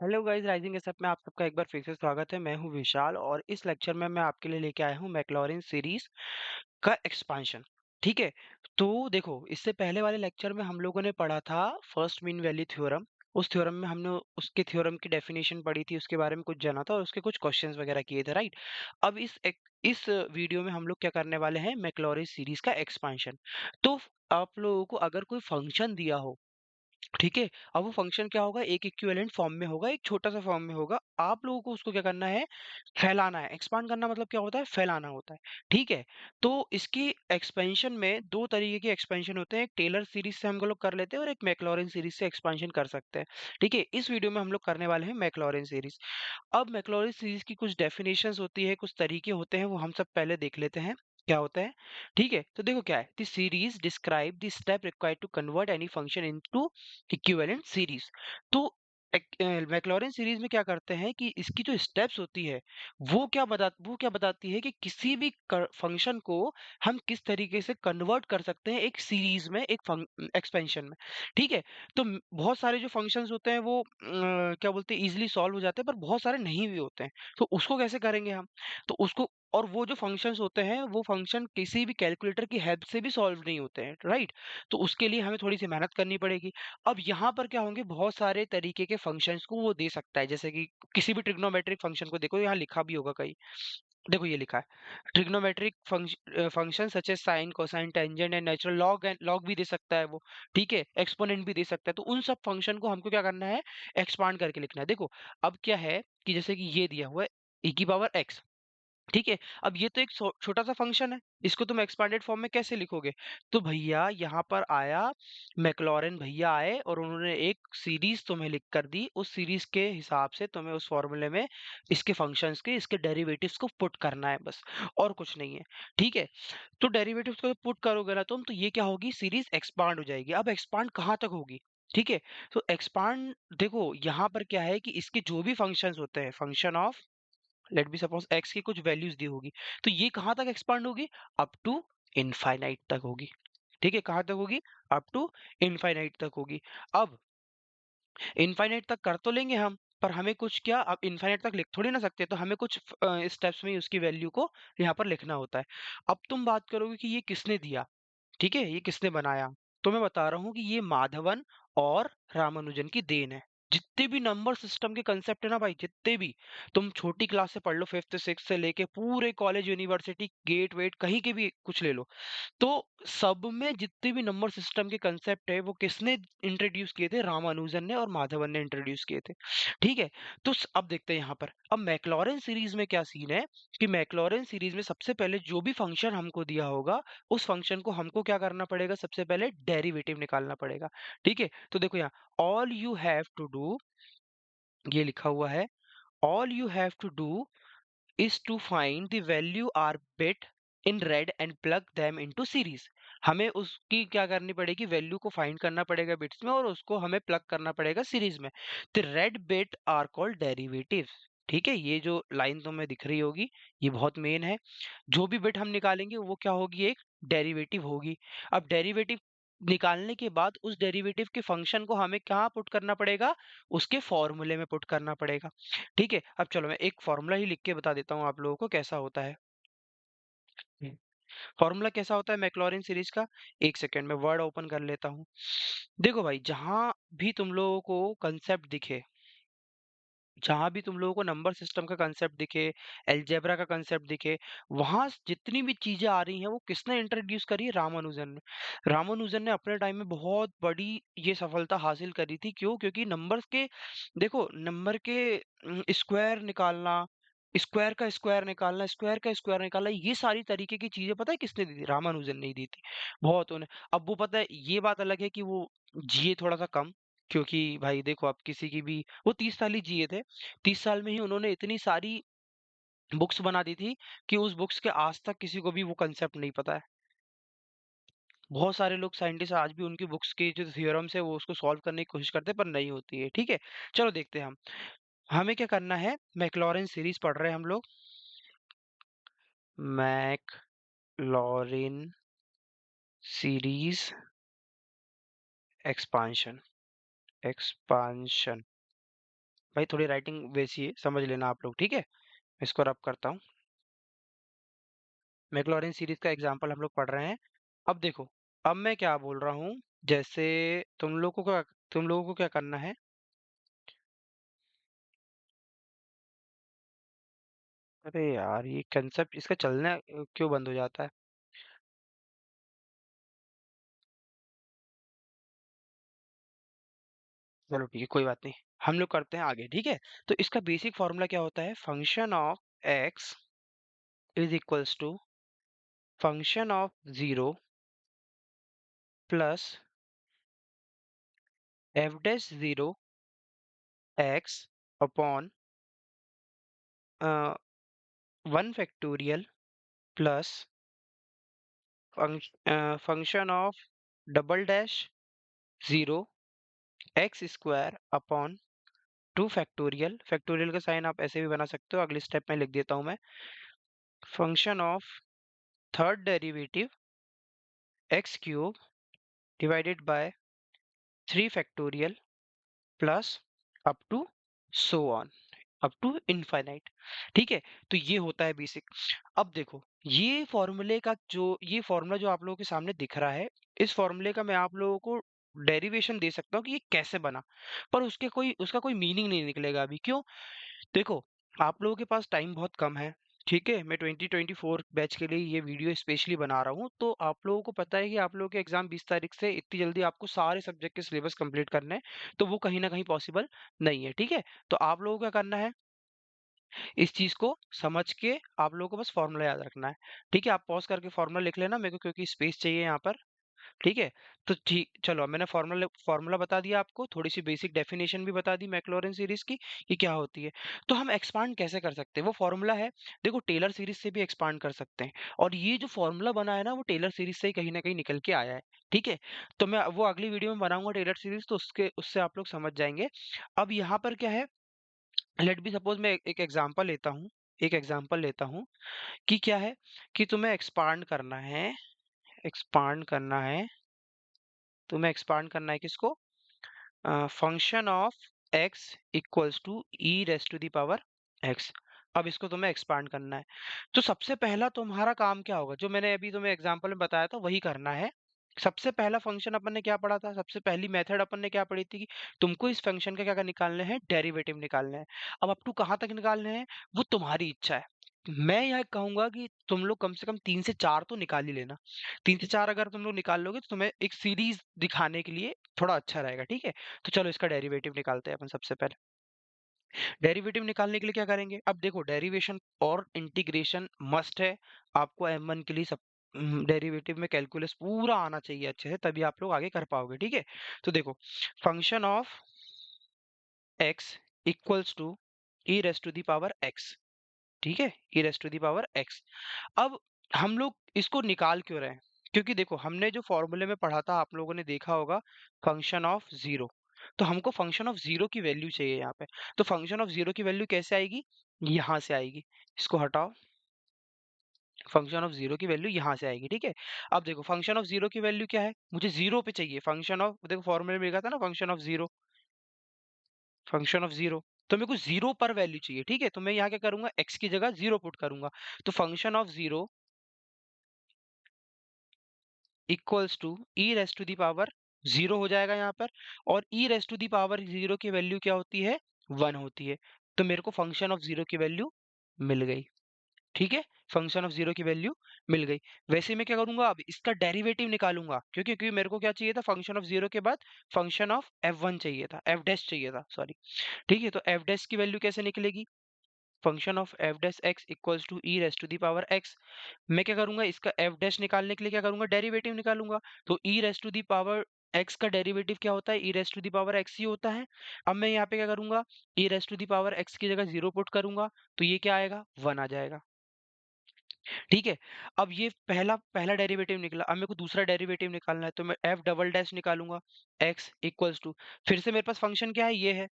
Hello guys, rising SF में आप सबका एक बार फिर से स्वागत है। मैं हूं विशाल और इस लेक्चर में मैं आपके लिए लेके आया हूं मैक्लॉरिन सीरीज का एक्सपांशन। ठीक है। तो देखो, इससे पहले वाले लेक्चर में हम लोगों ने पढ़ा था फर्स्ट मीन वैल्यू थ्योरम। उस थ्योरम में हमने उसके थ्योरम की डेफिनेशन पढ़ी थी, उसके बारे में कुछ जाना था और उसके कुछ क्वेश्चंस वगैरह किए थे, राइट। अब इस वीडियो में हम लोग क्या करने वाले हैं, मैक्लॉरिन सीरीज का एक्सपांशन। तो आप लोगों को अगर कोई फंक्शन दिया हो, ठीक है। अब वो फंक्शन क्या होगा, एक इक्विवेलेंट फॉर्म में होगा, एक छोटा-सा फॉर्म में होगा। आप लोगों को उसको क्या करना है, फैलाना है। एक्सपांड करना मतलब क्या होता है, फैलाना होता है। ठीक है। तो इसकी एक्सपेंशन में 2 तरीके के एक्सपेंशन होते हैं। एक टेलर सीरीज़ से हम लोग कर लेते हैं और एक मैक्लॉरिन सीरीज़ से एक्सपेंशन कर सकते हैं। ठीक है। इस वीडियो में हम लोग करने वाले हैं मैक्लॉरिन सीरीज़। अब मैक्लॉरिन सीरीज़ की कुछ डेफिनेशंस होती है, कुछ तरीके होते हैं, वो हम सब पहले देख लेते हैं, क्या होता है। ठीक है। तो देखो क्या है, the series describe the step required to convert any function into equivalent series. तो मैक्लॉरिन सीरीज में क्या करते हैं कि इसकी जो स्टेप्स होती है वो क्या बताती है कि किसी भी फंक्शन को हम किस तरीके से कन्वर्ट कर सकते हैं एक सीरीज में, एक एक्सपेंशन में। ठीक है। तो बहुत सारे जो फंक्शंस होते हैं वो क्या बोलते हैं, इजीली सॉल्व हो जाते हैं, पर बहुत सारे नहीं भी होते हैं। तो उसको कैसे करेंगे हम, तो उसको, और वो जो फंक्शंस होते हैं वो फंक्शन किसी भी कैलकुलेटर की हेल्प से भी सॉल्व नहीं होते हैं, राइट। तो उसके लिए हमें थोड़ी सी मेहनत करनी पड़ेगी। अब यहाँ पर क्या होंगे, बहुत सारे तरीके के फंक्शंस को वो दे सकता है, जैसे कि किसी भी ट्रिग्नोमेट्रिक फंक्शन को देखो, यहाँ लिखा भी होगा कहीं। देखो ये लिखा है, trigonometric function such as sine, cosine, tangent and natural log, and log भी दे सकता है वो। ठीक है। एक्सपोनेंट भी दे सकता है। तो उन सब फंक्शन को हमको क्या करना है, एक्सपांड करके लिखना है। देखो, अब क्या है कि जैसे कि ये दिया हुआ है e की पावर x। ठीक है। अब ये तो एक छोटा-सा फंक्शन है, इसको तुम एक्सपांडेड फॉर्म में कैसे लिखोगे? तो भैया यहाँ पर आया, मैक्लॉरिन भैया आए और उन्होंने एक सीरीज़ तुम्हें लिख कर दी, उस सीरीज़ के हिसाब से तुम्हें उस फ़ॉर्मूले में इसके फंक्शंस के, इसके डेरिवेटिव्स को पुट करना है बस, और कुछ नहीं है। ठीक है? तो डेरिवेटिव्स को पुट करोगे ना तुम, तो ये क्या होगी, सीरीज़ एक्सपांड हो जाएगी। अब एक्सपांड कहाँ तक होगी? ठीक है? तो एक्सपांड, देखो यहाँ पर क्या है कि इसके जो भी फंक्शंस होते हैं, function of, let be suppose x की कुछ वैल्यूज दी होगी, तो ये कहाँ तक एक्सपांड होगी, अप टू इनफाइनाइट तक होगी। ठीक है, कहाँ तक होगी, अप टू इनफाइनाइट तक होगी। अब इनफाइनाइट तक कर तो लेंगे हम, पर हमें कुछ क्या, अब इनफाइनाइट तक लिख थोड़ी ना सकते, तो हमें कुछ स्टेप्स में ही उसकी वैल्यू को यहाँ पर लिखना होता है। अब तुम बात करोगे कि ये किसने दिया, ठीक है, ये किसने बनाया? तो मैं बता रहा हूँ कि ये माधवन और रामानुजन की देन है। जितने भी नंबर सिस्टम के कंसेप्ट है ना भाई, जितने भी, तुम छोटी क्लास से पढ़ लो, 5th 6th से लेके पूरे कॉलेज, यूनिवर्सिटी, गेट वेट, कहीं के भी कुछ ले लो। तो सब में जितने भी नंबर सिस्टम के कंसेप्ट है वो किसने इंट्रोड्यूस किए थे, रामानुजन ने और माधवन ने इंट्रोड्यूस किए थे। ठीक है। तो अब देखते हैं यहाँ पर, अब मैक्लॉरेन सीरीज में क्या सीन है कि मैक्लॉरेन सीरीज में सबसे पहले जो भी फंक्शन हमको दिया होगा, उस फंक्शन को हमको क्या करना पड़ेगा, सबसे पहले डेरिवेटिव निकालना पड़ेगा। ठीक है। तो देखो यहाँ, all you have to do, ये लिखा हुआ है, all you have to do is to find the value r bit in red and plug them into series। हमें उसकी क्या करनी पड़ेगी, वैल्यू को फाइंड करना पड़ेगा बिट्स में और उसको हमें प्लग करना पड़ेगा सीरीज में। The red bit are called derivatives. ठीक है, ये जो लाइन तुम्हें दिख रही होगी, ये बहुत मेन है। जो भी बिट हम निकालेंगे वो क्या होगी, एक डेरिवेटिव होगी। अब डेरिवेटिव निकालने के बाद उस डेरिवेटिव के फंक्शन को हमें कहाँ पुट करना पड़ेगा, उसके फॉर्मूले में पुट करना पड़ेगा। ठीक है। अब चलो मैं एक फॉर्मूला ही लिख के बता देता हूँ आप लोगों को कैसा होता है। फॉर्मूला कैसा होता है मैक्लॉरिन सीरीज का, एक सेकंड में वर्ड ओपन कर लेता हूँ। देखो भाई, जहां भी तुम लोगों को कंसेप्ट दिखे, जहाँ भी तुम लोगों को नंबर सिस्टम का कंसेप्ट दिखे, अलजेब्रा का कंसेप्ट दिखे, वहाँ जितनी भी चीजें आ रही हैं वो किसने इंट्रोड्यूस करी है, रामानुजन ने। रामानुजन ने अपने टाइम में बहुत बड़ी ये सफलता हासिल करी थी। क्यों? क्योंकि नंबर्स के, देखो नंबर के स्क्वायर निकालना, स्क्वायर का स्क्वायर निकालना, ये सारी तरीके की चीजें पता है किसने दी थी, रामानुजन ने ही दी थी। बहुत उन्हें, अब वो पता है, ये बात अलग है कि वो जिए थोड़ा सा कम, क्योंकि भाई देखो, आप किसी की भी, वो 30 साल ही जिए थे। 30 साल में ही उन्होंने इतनी सारी बुक्स बना दी थी कि उस बुक्स के आज तक किसी को भी वो कंसेप्ट नहीं पता है। बहुत सारे लोग साइंटिस्ट आज भी उनकी बुक्स के जो थ्योरम्स है वो उसको सॉल्व करने की कोशिश करते हैं, पर नहीं होती है। ठीक है। चलो देखते हैं हम, हमें क्या करना है, मैक्लॉरिन सीरीज पढ़ रहे हैं हम लोग। Maclaurin series expansion, expansion. भाई थोड़ी राइटिंग वैसी है, समझ लेना आप लोग, ठीक है? मैं इसको रब करता हूँ। मैक्लॉरिन सीरीज का एग्जांपल हम लोग पढ़ रहे हैं। अब देखो, अब मैं क्या बोल रहा हूँ, जैसे तुम लोगों को क्या करना है। अरे यार, ये कंसेप्ट इसका चलना क्यों बंद हो जाता है? चलो ठीक है, कोई बात नहीं। हम लोग करते हैं आगे, ठीक है? तो इसका बेसिक फॉर्मूला क्या होता है? Function of x is equals to function of zero plus f dash zero x upon one factorial plus function of double dash zero x square upon two factorial. Factorial का sign आप ऐसे भी बना सकते हो, अगले स्टेप में लिख देता हूँ मैं। Function of third derivative x cube divided by three factorial plus up to so on, up to infinite. ठीक है? तो ये होता है बेसिक। अब देखो, ये फॉर्मूला जो आप लोगों के सामने दिख रहा है, इस फॉर्मूले का मैं आप लोगों को डेरिवेशन दे सकता हूँ कि ये कैसे बना, पर उसका कोई मीनिंग नहीं निकलेगा अभी। क्यों? देखो, आप लोगों के पास टाइम बहुत कम है, ठीक है? मैं 2024 बैच के लिए ये वीडियो स्पेशली बना रहा हूँ। तो आप लोगों को पता है कि आप लोगों के एग्जाम 20 तारीख से, इतनी जल्दी आपको सारे सब्जेक्ट के सिलेबस कंप्लीट करने हैं, तो वो कहीं ना कहीं पॉसिबल नहीं है, ठीक है? तो आप लोगों को क्या करना है, इस चीज को समझ के आप लोगों को बस फॉर्मूला याद रखना है। ठीक है? आप पॉज करके फॉर्मूला लिख लेना मेरे को, क्योंकि स्पेस चाहिए यहाँ पर। ठीक है? तो ठीक, चलो, अब मैंने फॉर्मूला फॉर्मूला बता दिया आपको, थोड़ी सी बेसिक डेफिनेशन भी बता दी मैक्लॉरिन सीरीज की कि क्या होती है। तो हम एक्सपांड कैसे कर सकते हैं? वो फॉर्मूला है, देखो, टेलर सीरीज से भी एक्सपांड कर सकते हैं। और ये जो फॉर्मूला बना है ना, वो टेलर सीरीज से ही कहीं ना कहीं निकल के आया है। ठीक है? तो मैं वो अगली वीडियो में बनाऊंगा टेलर सीरीज, तो उसके उससे आप लोग समझ जाएंगे। अब यहाँ पर क्या है, लेट बी सपोज मैं एक एग्जांपल लेता हूँ, एक एग्जांपल लेता हूँ कि क्या है, कि तुम्हें एक्सपांड करना है, एक्सपांड करना है, तुम्हें एक्सपांड करना है किसको? Function of x equals to e raise to the power x. अब इसको तुम्हें एक्सपांड करना है। तो सबसे पहला तुम्हारा काम क्या होगा, जो मैंने अभी तुम्हें एग्जांपल में बताया था वही करना है। सबसे पहला फंक्शन अपन ने क्या पढ़ा था, सबसे पहली मेथड अपन ने क्या पढ़ी थी कि तुमको इस फंक्शन का क्या क्या निकालने हैं, डेरिवेटिव निकालने हैं। अब अप टू कहाँ तक निकालने हैं, वो तुम्हारी इच्छा है। मैं यह कहूंगा कि तुम लोग कम से कम 3 से 4 तो निकाल ही लेना। 3 से 4 अगर तुम लोग निकाल लोगे तो तुम्हें एक सीरीज दिखाने के लिए थोड़ा अच्छा रहेगा, ठीक है? तो चलो, इसका डेरिवेटिव निकालते हैं अपन सबसे पहले। डेरिवेटिव निकालने के लिए क्या करेंगे? अब देखो, डेरिवेशन और इंटीग्रेशन मस्ट है। आपको M1 के लिए सब डेरिवेटिव में कैलकुलस पूरा आना चाहिए अच्छे से, तभी आप लोग आगे कर पाओगे, ठीक है? तो देखो, function of x equals to e raise to the power x. ठीक है? E raise to the power x. अब हम लोग इसको निकाल क्यों रहे हैं? क्योंकि देखो, हमने जो फॉर्मूले में पढ़ा था, आप लोगों ने देखा होगा, फंक्शन ऑफ जीरो। तो हमको फंक्शन ऑफ जीरो की वैल्यू चाहिए यहाँ पे। तो फंक्शन ऑफ जीरो की वैल्यू कैसे आएगी? यहाँ से आएगी। इसको हटाओ, फंक्शन ऑफ जीरो की वैल्यू यहाँ से आएगी, ठीक है? अब देखो, फंक्शन ऑफ जीरो की वैल्यू क्या है, मुझे जीरो पे चाहिए। फंक्शन ऑफ, देखो फॉर्मूले में लिखा था ना, function of zero, function of zero. तो मेरे को जीरो पर वैल्यू चाहिए, ठीक है? तो मैं यहाँ क्या करूंगा, एक्स की जगह जीरो पुट करूंगा। तो function of zero equals to e raise to the power zero हो जाएगा यहाँ पर। और e raise to the power zero की वैल्यू क्या होती है? वन होती है। तो मेरे को फंक्शन ऑफ जीरो की वैल्यू मिल गई, ठीक है? फंक्शन ऑफ जीरो की वैल्यू मिल गई। वैसे मैं क्या करूंगा, अब इसका डेरिवेटिव निकालूंगा, क्योंकि मेरे को क्या चाहिए था, फंक्शन ऑफ जीरो के बाद फंक्शन ऑफ एफ वन चाहिए था, एफ डैश चाहिए था, सॉरी। ठीक है? तो एफ डैश की वैल्यू कैसे निकलेगी? Function of f dash x equals to e raise to the power x. मैं क्या करूंगा, इसका एफ डैश निकालने के लिए क्या करूंगा, डेरिवेटिव निकालूंगा। तो e raise to the power x का डेरिवेटिव क्या होता है? E raise to the power x ही होता है। अब मैं यहाँ पे क्या करूंगा, e raise to the power x की जगह जीरो पुट करूंगा, तो ये क्या आएगा, वन आ जाएगा। ठीक है? अब ये पहला पहला डेरिवेटिव निकला, अब मेरे को दूसरा डेरिवेटिव निकालना है, तो मैं एफ डबल डैश निकालूंगा, एक्स इक्वल्स टू, फिर से मेरे पास फंक्शन क्या है, ये है।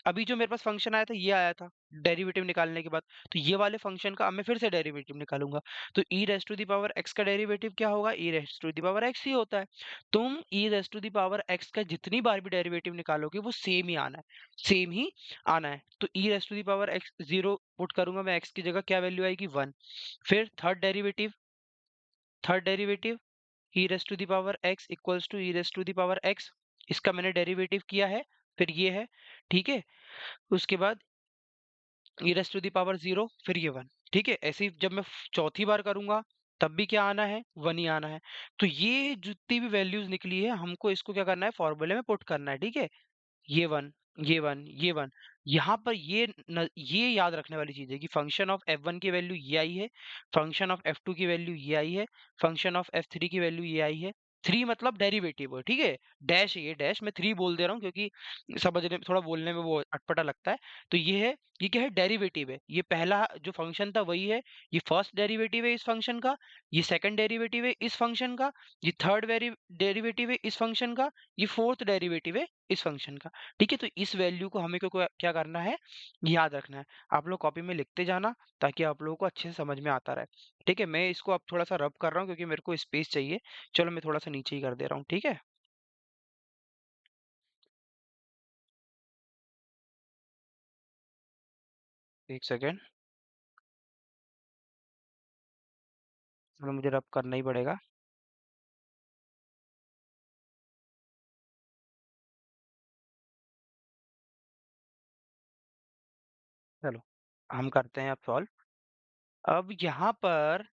अभी जो मेरे पास फंक्शन आया था ये आया था डेरिवेटिव निकालने के बाद, तो ये वाले फंक्शन का अब मैं फिर से डेरिवेटिव निकालूंगा। तो e raise to the power x का डेरिवेटिव क्या होगा, e raise to the power x ही होता है। तुम e raise to the power x का जितनी बार भी डेरिवेटिव निकालोगे वो सेम ही आना है, सेम ही आना है। तो e raise to the power x zero put करूंगा मैं, एक्स की जगह क्या वैल्यू आएगी 1। फिर third derivative e raise to the power x equals to e raise to the power x, इसका मैंने डेरिवेटिव किया है, फिर ये है, ठीक है। उसके बाद e raise to the power 0 फिर ये 1, ठीक है? ऐसे ही जब मैं चौथी बार करूँगा तब भी क्या आना है? 1 ही आना है। तो ये जितनी भी वैल्यूज़ निकली है हमको इसको क्या करना है, फ़ॉर्मूले में पुट करना है, ठीक है? ये 1, ये 1, ये 1। यहाँ पर ये याद रखने वाली चीज़ है कि फंक्शन ऑफ f1 की वैल्यू ये आई है, फंक्शन ऑफ f2 की वैल्यू ये आई है, फंक्शन ऑफ f3 की वैल्यू ये आई है। 3 मतलब डेरिवेटिव है, ठीक है? डैश है ये डैश, मैं 3 बोल दे रहा हूँ क्योंकि समझने में थोड़ा बोलने में वो अटपटा लगता है। तो ये है, ये क्या है, डेरिवेटिव है। ये पहला जो फंक्शन था वही है, ये फर्स्ट डेरिवेटिव है इस फंक्शन का, ये सेकंड डेरिवेटिव है इस फंक्शन का, ये थर्ड डेरिवेटिव है इस फंक्शन का, ये फोर्थ डेरिवेटिव है इस फंक्शन का। ठीक है, तो इस वैल्यू को हमें क्या करना है, याद रखना है। आप लोग कॉपी में लिखते जाना ताकि आप लोगों को अच्छे से समझ में आता रहे। ठीक है, मैं इसको अब थोड़ा सा रब कर रहा हूँ क्योंकि मेरे को स्पेस चाहिए। चलो मैं थोड़ा सा नीचे ही कर दे रहा हूँ, ठीक है। एक सेकेंड, चलो मुझे रब करना ही पड़ेगा। चलो हम करते हैं अब सॉल्व। अब यहाँ पर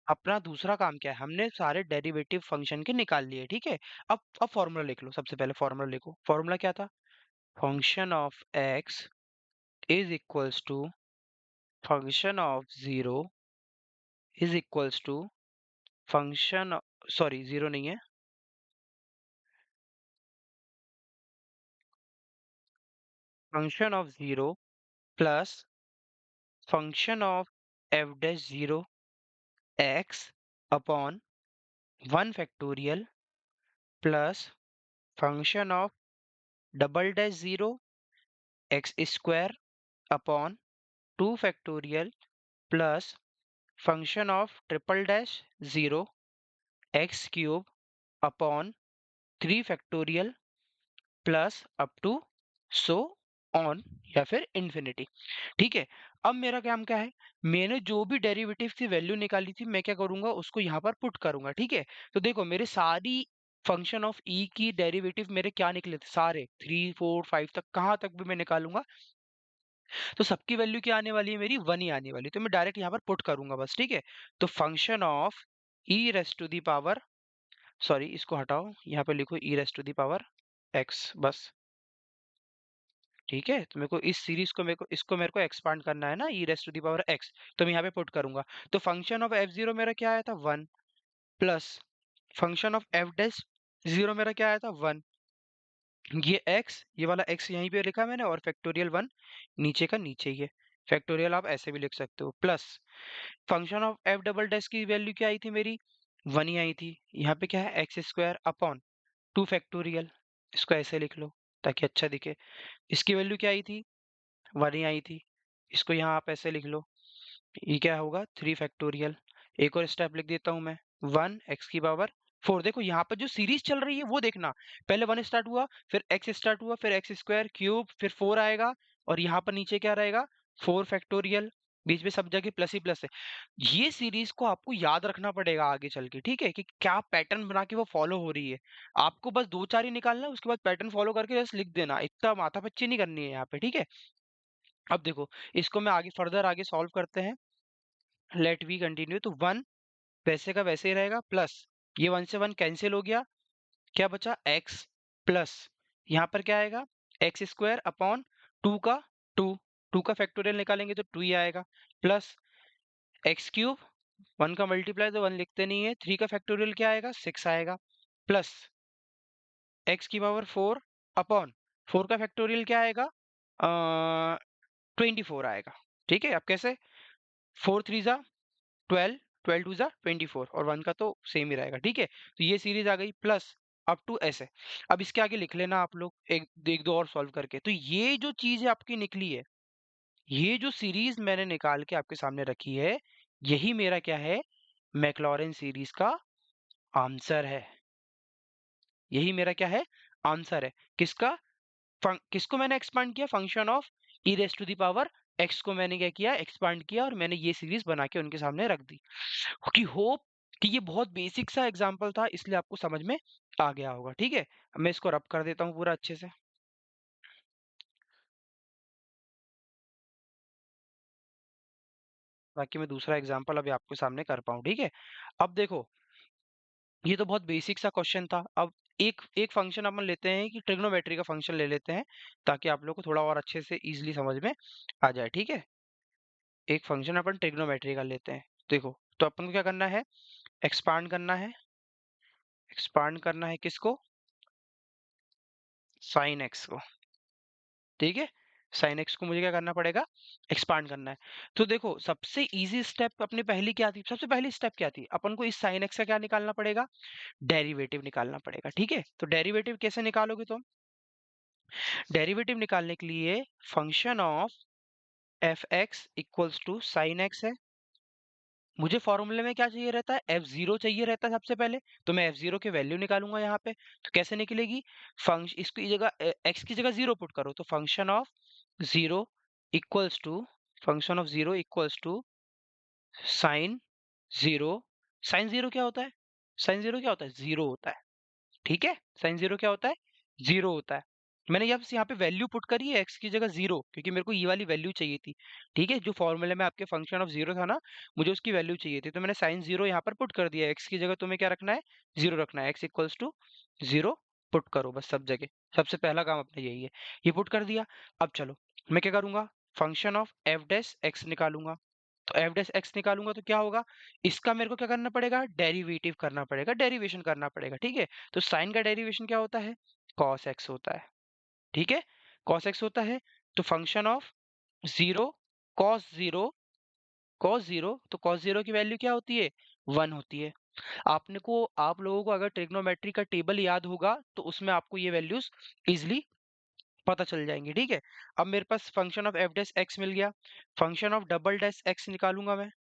अपना दूसरा काम क्या है, हमने सारे डेरिवेटिव फंक्शन के निकाल लिए, ठीक है। अब फॉर्मूला लिख लो, सबसे पहले फॉर्मूला लिखो। फॉर्मूला क्या था, function of x is equals to function of zero is equals to function, sorry zero नहीं है, function of zero plus function of f dash zero x upon 1 factorial plus function of double dash zero x square upon 2 factorial plus function of triple dash zero x cube upon 3 factorial plus up to so on, या फिर infinity. ठीक है, अब मेरा काम क्या है, मैंने जो भी डेरिवेटिव की वैल्यू निकाली थी मैं क्या करूंगा, उसको यहाँ पर पुट करूंगा। ठीक है, तो देखो मेरे सारी फंक्शन ऑफ ई की डेरिवेटिव मेरे क्या निकले थे, सारे 3 4 5 तक, कहाँ तक भी मैं निकालूंगा तो सबकी वैल्यू क्या आने वाली है, मेरी 1 ही आने वाली है। तो मैं डायरेक्ट यहाँ पर पुट करूंगा बस, ठीक है। तो function of e raise to the power, sorry इसको हटाओ, यहाँ पे लिखो e raise to the power x बस। ठीक है, तो मेरे को इस सीरीज को, मेरे को एक्सपांड करना है ना, e raise to the power x. तो मैं यहाँ पे पुट करूंगा। तो फंक्शन ऑफ एफ जीरो मेरा क्या आया था, 1 plus function of f dash zero मेरा क्या आया था, 1। ये एक्स, ये वाला एक्स यहीं पे लिखा है मैंने, और फैक्टोरियल 1 नीचे का नीचे ही है। फैक्टोरियल आप ऐसे भी लिख सकते हो, plus function of F double dash की वैल्यू क्या आई थी मेरी, 1 ही आई थी। यहाँ पे क्या है, एक्स स्क्वायर अपॉन 2 फैक्टोरियल, इसको ऐसे लिख लो ताकि अच्छा दिखे। इसकी वैल्यू क्या आई थी, 1 ही आई थी। इसको यहाँ आप ऐसे लिख लो, ये क्या होगा, 3 फैक्टोरियल। एक और स्टेप लिख देता हूँ मैं, 1 x की पावर 4। देखो यहाँ पर जो सीरीज चल रही है वो देखना, पहले 1 स्टार्ट हुआ, फिर x स्टार्ट हुआ, फिर एक्स स्क्वायर क्यूब, फिर 4 आएगा, और यहाँ पर नीचे क्या रहेगा, 4 फैक्टोरियल, बीच में सब जगह प्लस ही प्लस है। ये सीरीज को आपको याद रखना पड़ेगा आगे चल के, ठीक है, कि क्या पैटर्न बना के वो फॉलो हो रही है। आपको बस दो चार ही निकालना है, उसके बाद पैटर्न फॉलो करके जस्ट लिख देना, इतना माथापच्ची नहीं करनी है यहाँ पे, ठीक है। अब देखो, इसको मैं आगे फर्दर आगे सॉल्व करते हैं। Let we continue. तो 1 वैसे का वैसे ही रहेगा, प्लस ये 1 से 1 कैंसिल हो गया, क्या बचा, x प्लस यहाँ पर क्या आएगा, एक्स स्क्वायर अपॉन 2 का 2, 2 का फैक्टोरियल निकालेंगे तो 2 ही आएगा, प्लस एक्स क्यूब, 1 का मल्टीप्लाई तो 1 लिखते नहीं है, 3 का फैक्टोरियल क्या आएगा, 6 आएगा, प्लस x की पावर 4 अपॉन 4 का फैक्टोरियल क्या आएगा, 24 आएगा। ठीक है, अब कैसे, 4 3 12, 12 2 जा 24, और 1 का तो सेम ही रहेगा। ठीक है, तो ये सीरीज आ गई, प्लस अप टू ऐसे। अब इसके आगे लिख लेना आप लोग एक एक दो और सॉल्व करके। तो ये जो चीज़ आपकी निकली है, ये जो सीरीज़ मैंने निकाल के आपके सामने रखी है, यही मेरा क्या है? मैक्लॉरेन सीरीज़ का आंसर है। यही मेरा क्या है? आंसर है। किसका? किसको मैंने एक्सपांड किया? Function of e raise to the power x को मैंने क्या किया? एक्सपांड किया और मैंने ये सीरीज़ बना के उनके सामने रख दी। कि होप कि ये बहुत बेसिक सा एग्जांपल था, इसलिए आपको समझ में आ गया होगा, ठीक है? अब मैं इसको रब कर देता हूँ पूरा अच्छे से, ताकि मैं दूसरा एग्जांपल अभी आपके सामने कर पाऊँ, ठीक है? अब देखो, ये तो बहुत बेसिक सा क्वेश्चन था। अब एक एक फंक्शन अपन लेते हैं कि ट्रिग्नोमेट्री का फंक्शन ले लेते हैं, ताकि आप लोग को थोड़ा और अच्छे से ईज़िली समझ में आ जाए, ठीक है? एक फंक्शन अपन ट्रिग्नोमेट्री का लेते हैं। देखो, तो अपन को क्या करना है? एक्सपांड करना है किसको? sin x को। ठीक है? sin x को मुझे क्या करना पड़ेगा? एक्सपांड करना है। तो देखो सबसे ईज़ी स्टेप अपनी पहली क्या थी? सबसे पहली स्टेप क्या थी? अपन को इस sin x का क्या निकालना पड़ेगा? डेरिवेटिव निकालना पड़ेगा, ठीक है? तो डेरिवेटिव कैसे निकालोगे तुम? डेरिवेटिव निकालने के लिए function of f(x) equals to sin x है। मुझे फॉर्मूले में क्या चाहिए रहता है? f0 चाहिए रहता है सबसे पहले, तो मैं f0 की वैल्यू निकालूँगा यहाँ पे। तो कैसे निकलेगी? इसकी जगह x की जगह 0 पुट करो, तो function of 0 equals to sine 0। Sine 0 क्या होता है? साइन 0 क्या होता है? 0 होता है। ठीक है? साइन 0 क्या होता है? 0 होता है। मैंने बस यहाँ पे वैल्यू पुट करी है x की जगह 0, क्योंकि मेरे को ये वाली वैल्यू चाहिए थी। ठीक है? जो फॉर्मूले में आपके फंक्शन ऑफ 0 था ना, मुझे उसकी वैल्यू चाहिए थी। तो मैंने साइन 0 यहाँ पर पुट कर दिया। x की जगह तुम्हें क्या रखना है? 0 रखना है। x इक्वल्स टू 0 पुट करो बस सब जगह। सबसे पहला काम अपना यही है। ये पुट कर दिया। अब चलो, मैं क्या करूँगा? Function of f dash x निकालूँगा। तो एफ डैश एक्स निकालूंगा तो क्या होगा? इसका मेरे को क्या करना पड़ेगा? डेरिवेटिव करना पड़ेगा, डेरिवेशन करना पड़ेगा, ठीक है? तो साइन का डेरिवेशन क्या होता है? कॉस एक्स होता है, ठीक है? कॉस एक्स होता है। तो function of zero cos zero cos zero, तो कॉस जीरो की वैल्यू क्या होती है? 1 होती है। आप लोगों को अगर ट्रिग्नोमेट्री का टेबल याद होगा तो उसमें आपको ये वैल्यूज इजिली पता चल जाएंगी, ठीक है? अब मेरे पास function of f dash x मिल गया। Function of double dash x निकालूंगा मैं।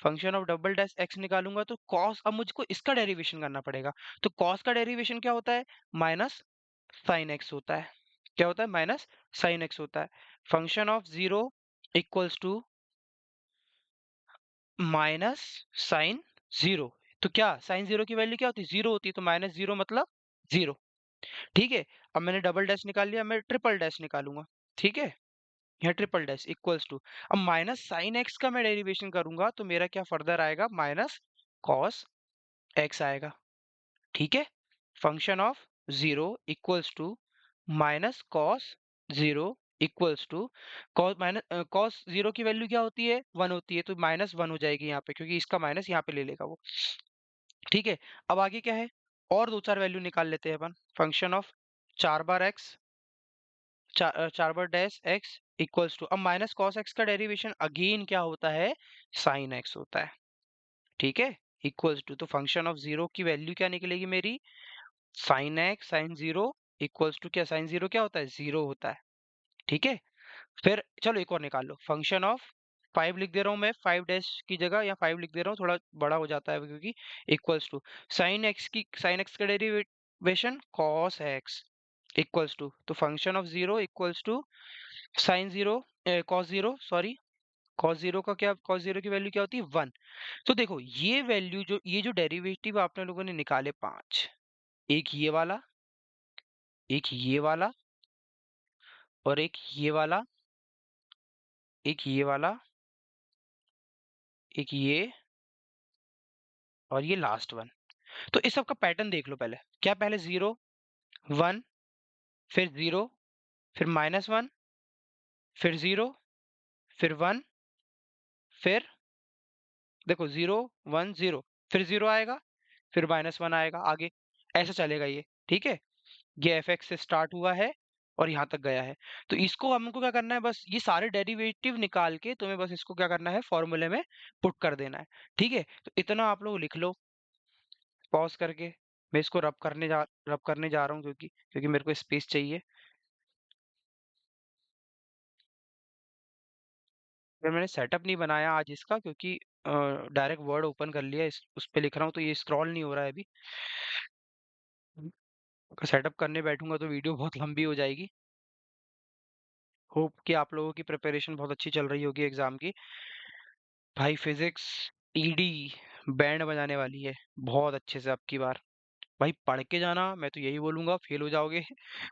Function of double dash x निकालूंगा तो कॉस, अब मुझको इसका डेरिवेशन करना पड़ेगा। तो कॉस का डेरिवेशन क्या होता है? माइनस साइन एक्स होता है। क्या होता है? माइनस साइन एक्स होता है। Function of zero equals to minus sine zero. तो क्या साइन जीरो की वैल्यू क्या होती है? जीरो होती है। तो माइनस जीरो मतलब जीरो। ठीक है? अब मैंने डबल डैश निकाल लिया, मैं ट्रिपल डैश निकालूंगा। ठीक है? यहाँ ट्रिपल डैश इक्वल्स टू, अब माइनस साइन एक्स का मैं डेरिवेशन करूंगा तो मेरा क्या फर्दर आएगा? माइनस कॉस एक्स आएगा। ठीक है? Function of zero equals to minus cos zero equals to cos zero की वैल्यू क्या होती है? 1 होती है। तो माइनस 1 हो जाएगी यहाँ पे, क्योंकि इसका माइनस यहाँ पे ले लेगा वो। ठीक है? अब आगे क्या है? और दो चार वैल्यू निकाल लेते हैं अपन। फंक्शन ऑफ चार बार एक्स, चार बार डैश एक्स इक्वल्स टू, अब माइनस कॉस एक्स का डेरिवेशन अगेन क्या होता है? साइन एक्स होता है। ठीक है? इक्वल्स टू, तो फंक्शन ऑफ जीरो की वैल्यू क्या निकलेगी मेरी? Sine x sine zero equals to, क्या साइन जीरो क्या होता है? जीरो होता है। ठीक है? फिर चलो एक और निकाल लो। फंक्शन ऑफ 5 लिख दे रहा हूँ मैं, 5 डैश की जगह या 5 लिख दे रहा हूँ, थोड़ा बड़ा हो जाता है क्योंकि इक्वल्स टू साइन एक्स का derivation cos x equals to, तो function of zero equals to sine zero cos zero, sorry cos zero का क्या, कॉस जीरो की वैल्यू क्या होती है? 1। तो देखो ये वैल्यू, जो ये जो डेरिवेटिव आपने लोगों ने निकाले 5, एक ये वाला, एक ये वाला, और एक ये वाला, एक ये वाला, एक ये, और ये लास्ट वन। तो इस सब का पैटर्न देख लो पहले। क्या पहले 0 1, फिर 0, फिर -1, फिर 0, फिर 1, फिर देखो 0 1 0, फिर 0 आएगा, फिर -1 आएगा आगे। ऐसा चलेगा ये। ठीक है? ये एफ(x) से स्टार्ट हुआ है और यहाँ तक गया है। तो इसको हमको क्या करना है? बस ये सारे डेरिवेटिव निकाल के तुम्हें बस इसको क्या करना है? फॉर्मूले में पुट कर देना है। ठीक है? तो इतना आप लोग लिख लो पॉज़ करके। मैं इसको रब करने जा रहा हूँ क्योंकि क्योंकि मेरे को स्पेस चाहिए। फिर मैंने सेटअप नहीं बनाया आज इसका क्योंकि डायरेक्ट वर्ड ओपन कर लिया, इस उस पे लिख रहा हूँ तो ये स्क्रॉल नहीं हो रहा है अभी। सेटअप करने बैठूंगा तो वीडियो बहुत लंबी हो जाएगी। होप कि आप लोगों की प्रिपरेशन बहुत अच्छी चल रही होगी एग्जाम की। भाई फिजिक्स ईडी बैंड बजाने वाली है बहुत अच्छे से अब की बार। भाई पढ़ के जाना, मैं तो यही बोलूंगा, फेल हो जाओगे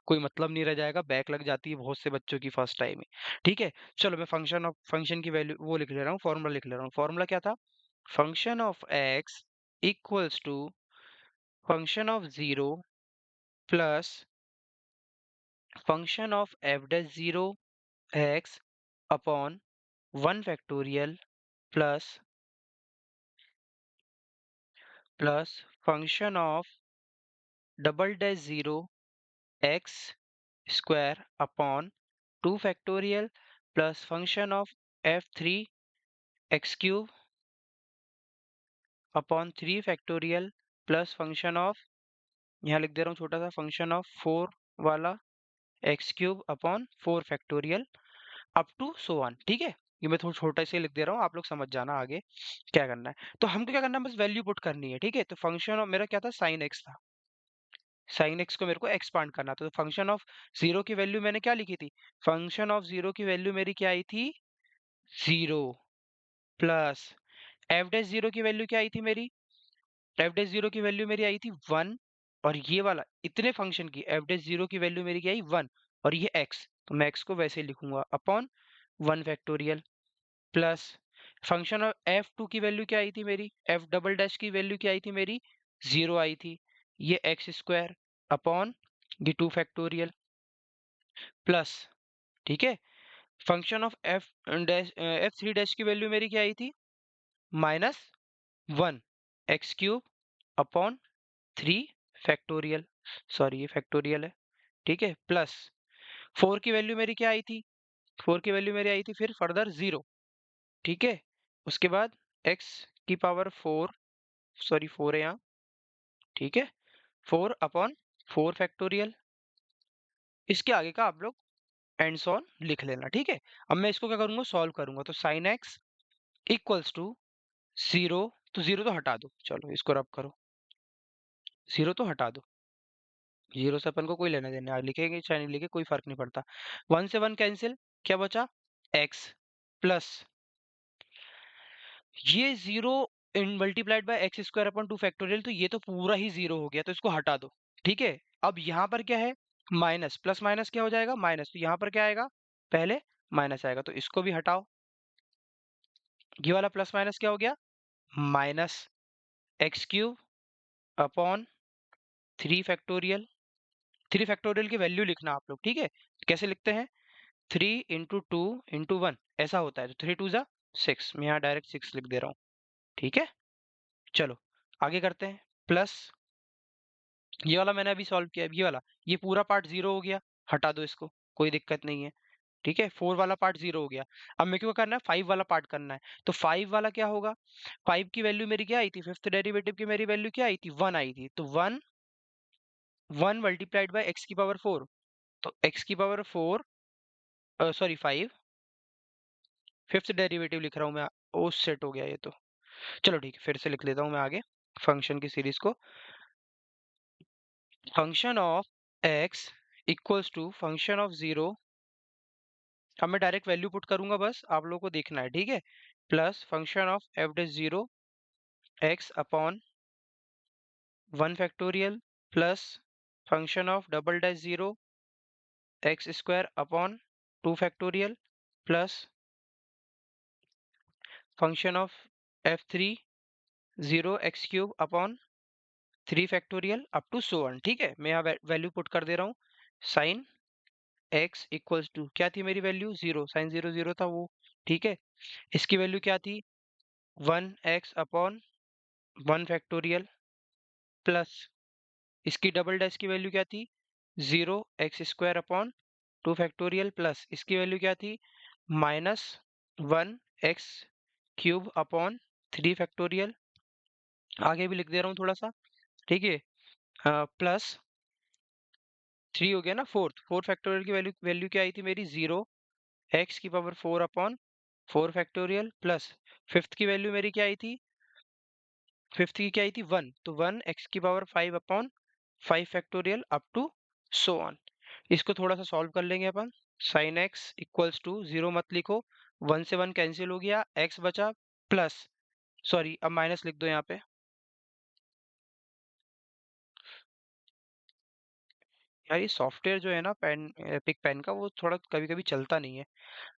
कोई मतलब नहीं रह जाएगा, बैक लग जाती है बहुत से बच्चों की फर्स्ट टाइम में। ठीक है, चलो मैं फंक्शन की वैल्यू वो लिख ले रहा हूँ, फॉर्मूला लिख ले रहा हूँ। फॉर्मूला क्या था? Function of x equals to function of zero plus function of f dash zero x upon one factorial plus plus function of double dash zero x square upon two factorial plus function of f three x cube upon three factorial plus function of, यहाँ लिख दे रहा हूँ छोटा सा, function of four वाला x cube upon four factorial up to so one. ठीक है, ये मैं थोड़ा छोटा से लिख दे रहा हूँ, आप लोग समझ जाना आगे क्या करना है। तो हमको क्या करना है, बस वैल्यू पुट करनी है। ठीक है, तो फंक्शन ऑफ मेरा क्या था, साइन एक्स था। साइन एक्स को मेरे को एक्सपांड करना था, तो फंक्शन ऑफ जीरो की वैल्यू मैंने क्या लिखी थी? फंक्शन ऑफ जीरो की वैल्यू मेरी क्या आई थी? Zero plus f dash zero की वैल्यू क्या आई थी मेरी? एफ डैश जीरो की वैल्यू मेरी आई थी वन। और ये वाला इतने फंक्शन की एफ डैश जीरो की वैल्यू मेरी क्या आई? वन। और ये एक्स, तो मैं एक्स को वैसे ही लिखूंगा upon one factorial plus function of F two की वैल्यू क्या आई थी मेरी? एफ डबल डैश की वैल्यू क्या आई थी मेरी? जीरो आई थी। ये एक्स स्क्वायर अपॉन ये टू फैक्टोरियल प्लस, ठीक है, function of f dash F three dash की वैल्यू मेरी क्या आई थी? Minus one x cube upon three factorial, sorry ये फैक्टोरियल है। ठीक है, प्लस फोर की वैल्यू मेरी क्या आई थी? फोर की वैल्यू मेरी आई थी फिर फर्दर जीरो। ठीक है, उसके बाद एक्स की पावर फोर, सॉरी फोर है यहाँ। ठीक है, फोर अपॉन फोर फैक्टोरियल, इसके आगे का आप लोग एंड्स ऑन लिख लेना। ठीक है, अब मैं इसको क्या करूंगा, सॉल्व करूंगा। तो sine x equals to zero, तो जीरो तो हटा दो, चलो इसको रब करो, जीरो तो हटा दो। जीरो से अपन को कोई लेना देना, लिखेंगे चाहे नहीं लिखे कोई फर्क नहीं पड़ता। वन से वन कैंसिल, क्या बचा? एक्स प्लस ये zero in multiplied by x square upon two factorial, तो ये तो पूरा ही जीरो हो गया, तो इसको हटा दो। ठीक है, अब यहाँ पर क्या है? माइनस प्लस माइनस क्या हो जाएगा? माइनस, तो यहाँ पर क्या आएगा? पहले माइनस आएगा, तो इसको भी हटाओ। ये वाला प्लस माइनस क्या हो गया? Minus x cube upon three factorial. Three factorial की वैल्यू लिखना आप लोग, ठीक है? कैसे लिखते हैं? Three into two into one ऐसा होता है, तो थ्री टू ज़ा सिक्स, मैं यहाँ डायरेक्ट सिक्स लिख दे रहा हूँ। ठीक है, चलो आगे करते हैं। प्लस ये वाला मैंने अभी सॉल्व किया, ये वाला, ये पूरा पार्ट जीरो हो गया, हटा दो इसको, कोई दिक्कत नहीं है। ठीक है, फोर वाला पार्ट जीरो हो गया। अब मेरे को करना है फाइव वाला पार्ट करना है, तो फाइव वाला क्या होगा? फाइव की वैल्यू मेरी क्या आई थी? फिफ्थ डेरिवेटिव की मेरी वैल्यू क्या आई थी? वन आई थी, तो one, one multiplied by x की पावर फोर, तो एक्स की power four, sorry five, fifth derivative लिख रहा हूँ मैं। ओ सेट हो गया ये तो। चलो ठीक है, फिर से लिख लेता हूँ मैं आगे फंक्शन की सीरीज को। Function of x equals to function of zero, अब मैं डायरेक्ट वैल्यू पुट करूंगा, बस आप लोगों को देखना है। ठीक है, plus function of f dash zero x upon one factorial plus function of double dash zero x square upon two factorial plus function of f three zero x cube upon three factorial up to so one. ठीक है, मैं यहाँ value put कर दे रहा हूँ। Sign x equals to क्या थी मेरी value? Zero, sine zero zero था वो। ठीक है, इसकी वैल्यू क्या थी? One x upon one factorial plus इसकी डबल डैश की वैल्यू क्या थी? Zero x square upon two factorial plus इसकी वैल्यू क्या थी? Minus one x cube upon three factorial. आगे भी लिख दे रहा हूँ थोड़ा सा, ठीक है? प्लस 3 हो गया ना, फोर फैक्टोरियल की वैल्यू वैल्यू क्या आई थी मेरी, 0 एक्स की power 4 upon 4 factorial plus fifth की वैल्यू मेरी क्या आई थी, फिफ्थ की क्या आई थी 1, तो 1 एक्स की power 5 upon 5 factorial up to so on. इसको थोड़ा सा सॉल्व कर लेंगे अपन। Sine x equals to, zero मत लिखो, 1 से 1 कैंसिल हो गया, एक्स बचा प्लस, सॉरी अब माइनस लिख दो यहाँ पे। यार ये सॉफ्टवेयर जो है ना पेन, एपिक पेन का, वो थोड़ा कभी कभी चलता नहीं है।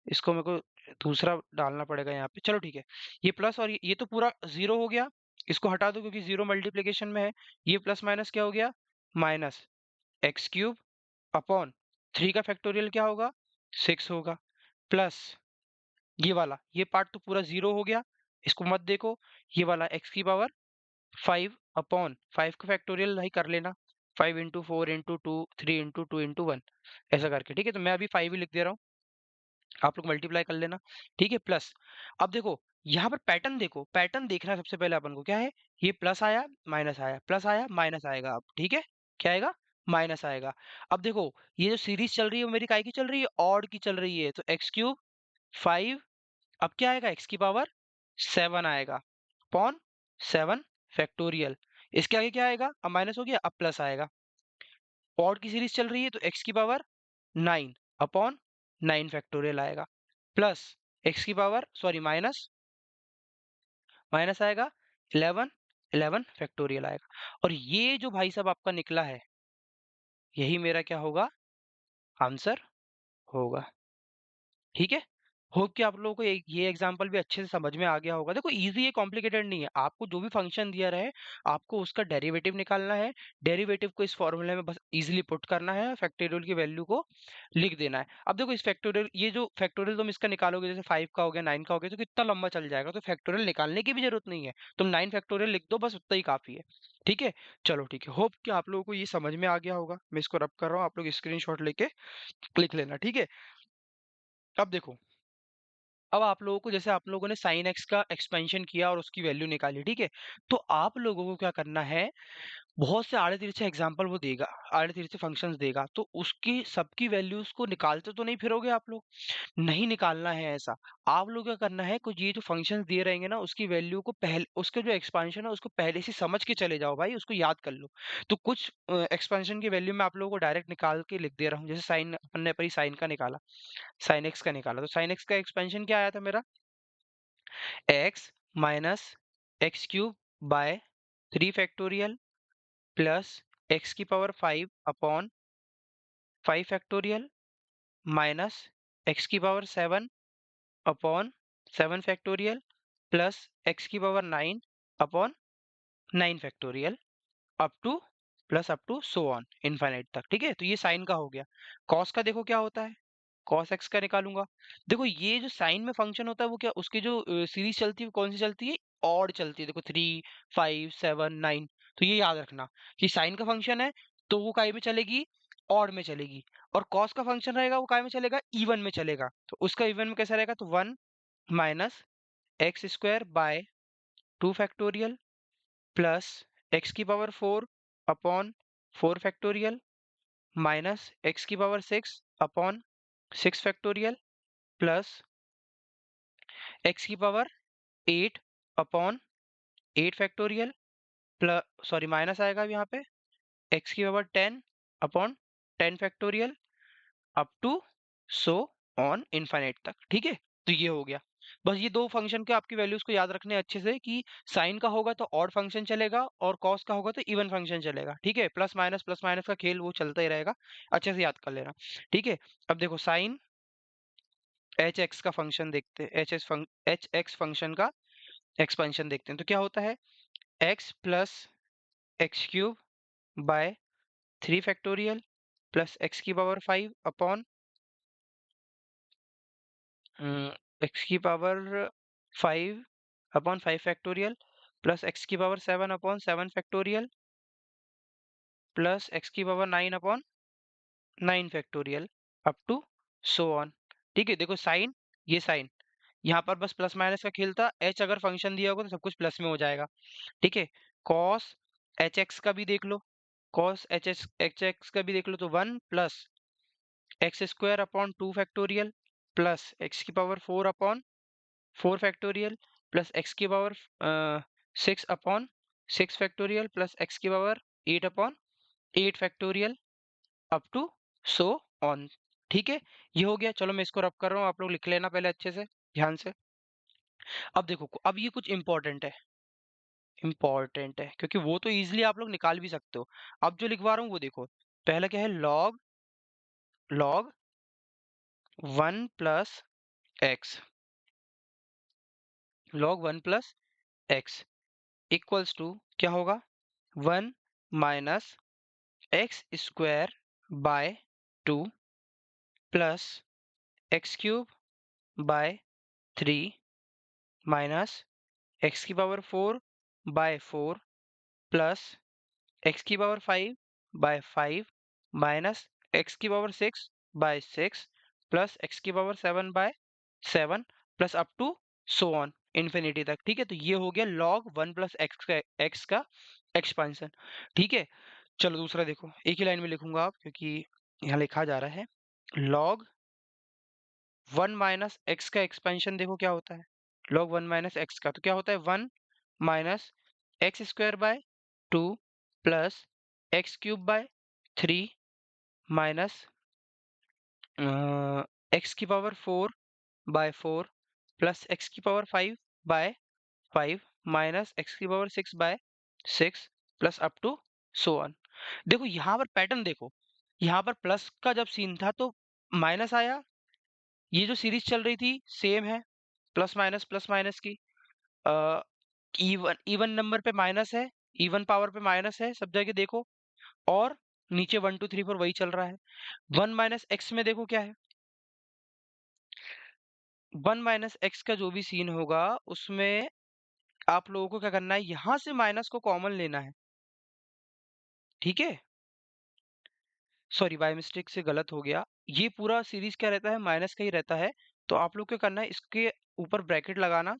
इसको मेरे को दूसरा डालना पड़ेगा यहाँ पे। चलो ठीक है, ये प्लस और ये तो पूरा जीरो हो गया, इसको हटा दो क्योंकि जीरो मल्टीप्लीकेशन में है। ये प्लस माइनस क्या हो गया, माइनस एक्स क्यूब अपॉन 3 का फैक्टोरियल क्या होगा, 6 होगा, प्लस ये वाला, ये पार्ट तो पूरा जीरो हो गया, इसको मत देखो। ये वाला एक्स की पावर 5 अपॉन 5 का फैक्टोरियल भाई कर लेना, 5 इंटू 4 इंटू 2 3 इंटू 2 इंटू 1 ऐसा करके, ठीक है। तो मैं अभी 5 ही लिख दे रहा हूँ, आप लोग मल्टीप्लाई कर लेना, ठीक है। प्लस अब देखो यहाँ पर पैटर्न देखो, पैटर्न देखना है सबसे पहले अपन को, क्या है, ये प्लस आया माइनस आया, प्लस आया माइनस आएगा, अब ठीक है, क्या आएगा, माइनस आएगा। अब देखो ये जो सीरीज चल रही है वो मेरी काय की चल रही है, ऑड की चल रही है, तो एक्स क्यूब 5, अब क्या आएगा, एक्स की पावर 7 आएगा अपॉन 7 फैक्टोरियल, इसके आगे क्या आएगा, अब माइनस हो गया, अब प्लस आएगा। ऑड की सीरीज चल रही है तो एक्स की पावर 9 अपॉन 9 फैक्टोरियल आएगा, प्लस एक्स की पावर सॉरी माइनस, माइनस आएगा 11, 11 फैक्टोरियल आएगा। और ये जो भाई साहब आपका निकला है, यही मेरा क्या होगा, आंसर होगा, ठीक है। होप कि आप लोगों को ये एग्जांपल भी अच्छे से समझ में आ गया होगा। देखो इजी है, कॉम्प्लिकेटेड नहीं है, आपको जो भी फंक्शन दिया रहे आपको उसका डेरिवेटिव निकालना है, डेरिवेटिव को इस फॉर्मूले में बस इजीली पुट करना है, फैक्टोरियल की वैल्यू को लिख देना है। अब देखो इस फैक्टोरियल, ये जो फैक्टोरियल तुम इसका निकालोगे, जैसे 5 का हो गया 9 का हो गया, तो कितना लंबा चल जाएगा, तो फैक्टोरियल निकालने की भी जरूरत नहीं है, तुम 9 फैक्टोरियल लिख दो, बस उतना ही काफी है, ठीक है। चलो ठीक है, होप कि आप लोगों को ये समझ में आ गया होगा। मैं इसको रब कर रहा हूँ, आप लोग स्क्रीन लेके लिख लेना, ठीक है। अब देखो, अब आप लोगों को, जैसे आप लोगों ने साइन एक्स का एक्सपेंशन किया और उसकी वैल्यू निकाली, ठीक है। तो आप लोगों को क्या करना है, बहुत से आड़े तिरछे एग्जाम्पल वो देगा, आड़े तिरछे फंक्शंस देगा, तो उसकी सबकी वैल्यूज को निकालते तो नहीं फिरोगे आप लोग, नहीं निकालना है ऐसा। आप लोग क्या करना है, कुछ ये जो फंक्शंस दिए रहेंगे ना उसकी वैल्यू को पहले, उसके जो एक्सपेंशन है उसको पहले से समझ के चले जाओ भाई, उसको याद कर लो। तो कुछ एक्सपेंशन की वैल्यू मैं आप लोगों को डायरेक्ट निकाल के लिख दे रहा हूँ। जैसे साइन, अपन ने पहले साइन का निकाला, साइन एक्स का निकाला, तो साइन एक्स का एक्सपेंशन क्या आया था मेरा, x minus x cube by 3 factorial plus x की power 5 upon 5 factorial minus x की power 7 upon 7 factorial plus x की power 9 upon 9 factorial up to, plus up to so on infinite तक, ठीक है। तो ये साइन का हो गया। कॉस का देखो क्या होता है, कॉस एक्स का निकालूंगा। देखो ये जो साइन में फंक्शन होता है वो क्या, उसकी जो सीरीज चलती है वो कौन सी चलती है, ऑड चलती है। देखो 3 5 7 9, तो ये याद रखना कि साइन का फंक्शन है तो वो काय में चलेगी, ऑड में चलेगी। और कॉस का फंक्शन रहेगा वो काय में चलेगा, इवन में चलेगा। तो उसका इवन में कैसा रहेगा, तो 1 minus x square by 2 factorial plus x की power 4 upon 4 factorial minus x की power 6 upon 6 factorial plus x की power 8 upon 8 factorial plus, sorry minus आएगा अब यहाँ पे, एक्स की power 10 upon 10 factorial up to so on infinite तक, ठीक है। तो ये हो गया। बस ये दो फंक्शन के आपकी वैल्यूज को याद रखने हैं अच्छे से, कि साइन का होगा तो ऑड फंक्शन चलेगा और कॉस का होगा तो इवन फंक्शन चलेगा, ठीक है। प्लस माइनस का खेल वो चलता ही रहेगा, अच्छे से याद कर लेना, ठीक है। अब देखो साइन एच एक्स का फंक्शन देखते हैं, एच एक्स फंक्शन का एक्सपेंशन देखते हैं। तो क्या होता है, x plus x cube by 3 factorial plus x की पावर 5 अपॉन एक्स की power 5 upon 5 factorial plus x की power 7 upon 7 factorial plus x की power 9 upon 9 factorial up to so on, ठीक है। देखो साइन, ये साइन, यहाँ पर बस प्लस माइनस का खेल था, एच अगर फंक्शन दिया होगा तो सब कुछ प्लस में हो जाएगा, ठीक है। कॉस एच एक्स का भी देख लो, कॉस एच एक्स का भी देख लो तो 1 plus x square upon 2 factorial plus x की power 4 upon 4 factorial plus x की power 6 upon 6 factorial plus x की power 8 upon 8 factorial up to so on. ठीक है, ये हो गया। चलो मैं इसको रब कर रहा हूँ, आप लोग लिख लेना पहले अच्छे से ध्यान से। अब देखो, अब ये कुछ इंपॉर्टेंट है क्योंकि वो तो इजीली आप लोग निकाल भी सकते हो। अब जो लिखवा रहा हूँ वो देखो, पहला क्या है, log log 1 plus x, log 1 plus x equals to क्या होगा, 1 minus x square by 2 plus x cube by 3 minus x की पावर 4 बाय 4 प्लस एक्स की पावर 5 बाय 5 माइनस एक्स की पावर 6 बाय 6 प्लस एक्स की पावर 7 बाय 7 plus up to so on infinity तक। ठीक है, तो ये हो गया log 1 प्लस एक्स का एक्सपांशन। ठीक है, चलो दूसरा देखो, एक ही लाइन में लिखूंगा आप क्योंकि यहाँ लिखा जा रहा है। log 1 माइनस एक्स का एक्सपेंशन देखो क्या होता है, log 1 माइनस एक्स का तो क्या होता है, 1 minus x square by 2 plus x cube by 3 minus x की पावर 4 बाय 4 प्लस एक्स की पावर 5 बाय 5 माइनस एक्स की पावर 6 बाय 6 plus up to so on. देखो यहाँ पर पैटर्न देखो, यहाँ पर प्लस का जब सीन था तो माइनस आया, ये जो सीरीज चल रही थी सेम है, प्लस माइनस की। इवन इवन नंबर पे माइनस है, इवन पावर पे माइनस है सब जगह देखो, और नीचे 1 2 3 4 वही चल रहा है। 1 माइनस एक्स में देखो क्या है, 1 माइनस एक्स का जो भी सीन होगा उसमें आप लोगों को क्या करना है, यहाँ से माइनस को कॉमन लेना है। ठीक है, सॉरी बाय मिस्टेक से गलत हो गया। ये पूरा सीरीज क्या रहता है, माइनस का ही रहता है। तो आप लोग क्या करना है, इसके ऊपर ब्रैकेट लगाना,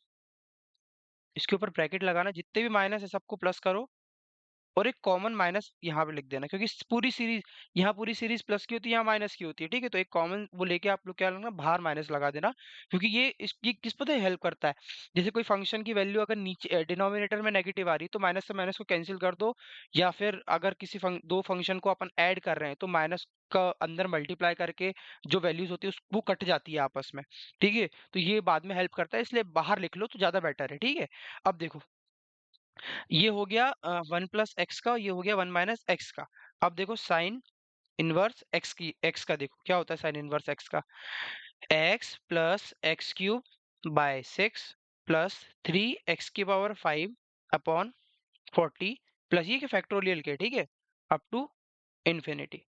इसके ऊपर ब्रैकेट लगाना, जितने भी माइनस है सबको प्लस करो और एक कॉमन माइनस यहाँ पे लिख देना, क्योंकि पूरी सीरीज, यहाँ पूरी सीरीज प्लस की होती है, यहाँ माइनस की होती है। ठीक है, तो एक कॉमन वो लेके आप लोग क्या लगना, बाहर माइनस लगा देना, क्योंकि ये किस पता है हेल्प करता है। जैसे कोई फंक्शन की वैल्यू अगर नीचे डिनोमिनेटर में नेगेटिव आ रही है तो माइनस से माइनस को कैंसिल कर दो, या फिर अगर किसी दो फंक्शन को अपन ऐड कर रहे हैं तो माइनस का अंदर मल्टीप्लाई करके जो वैल्यूज होती है वो कट जाती है आपस में। ठीक है, तो ये बाद में हेल्प करता है, इसलिए बाहर लिख लो तो ज्यादा बेटर है। ठीक है, अब देखो ये हो गया 1 प्लस एक्स का, ये हो गया 1 माइनस एक्स का। अब देखो साइन इनवर्स एक्स की, एक्स का देखो क्या होता है साइन इनवर्स एक्स का, x plus x cube bye 6 plus 3 x की पावर 5 अपॉन 40 प्लस ये के फैक्टोरियल के। ठीक है, अप टू इन्फिनिटी।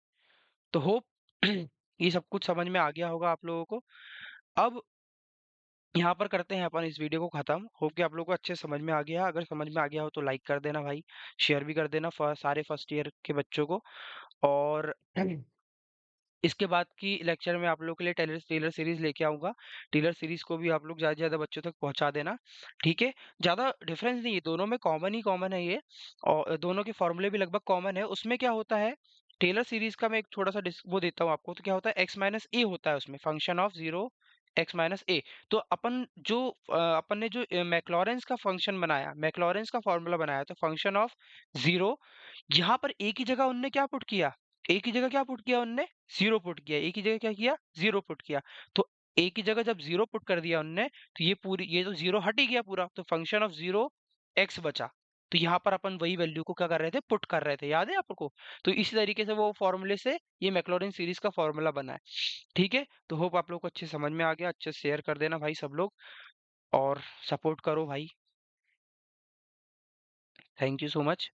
तो होप ये सब कुछ समझ में आ गया होगा आप लोगों को। अब यहाँ पर करते हैं अपन इस वीडियो को खत्म। होप कि आप लोगों को अच्छे से समझ में आ गया। अगर समझ में आ गया हो तो लाइक कर देना भाई, शेयर भी कर देना सारे फर्स्ट ईयर के बच्चों को। और इसके बाद की लेक्चर में आप लोगों के लिए टेलर टेलर सीरीज लेके आऊंगा। टेलर सीरीज को भी आप लोग ज्यादा से ज्यादा बच्चों तक पहुंचा देना। ठीक है, ज्यादा डिफरेंस नहीं है, दोनों में कॉमन ही कॉमन है ये, और दोनों के फॉर्मूले भी लगभग कॉमन है। उसमें क्या होता है, टेलर सीरीज का मैं एक थोड़ा सा वो देता हूँ आपको। तो क्या होता है, एक्स माइनस ए होता है उसमें, function of zero x minus a. तो अपन ने जो मैक्लॉरेंस का फंक्शन बनाया, मैक्लॉरेंस का फॉर्मूला बनाया, तो फंक्शन ऑफ जीरो, यहाँ पर एक ही जगह उनने क्या पुट किया, एक ही जगह क्या पुट किया उनने, जीरो पुट किया। एक ही जगह क्या किया, जीरो पुट किया। तो एक ही जगह जब जीरो पुट कर दिया उनने, तो ये तो जीरो हट ही गया पूरा, तो फंक्शन ऑफ जीरो एक्स बचा। तो यहाँ पर अपन वही वैल्यू को क्या कर रहे थे, पुट कर रहे थे, याद है आपको। तो इसी तरीके से वो फॉर्मूले से ये मैक्लॉरिन सीरीज का फॉर्मूला बना है। ठीक है, तो होप आप लोग को अच्छे से समझ में आ गया। अच्छे से शेयर कर देना भाई सब लोग, और सपोर्ट करो भाई। Thank you so much.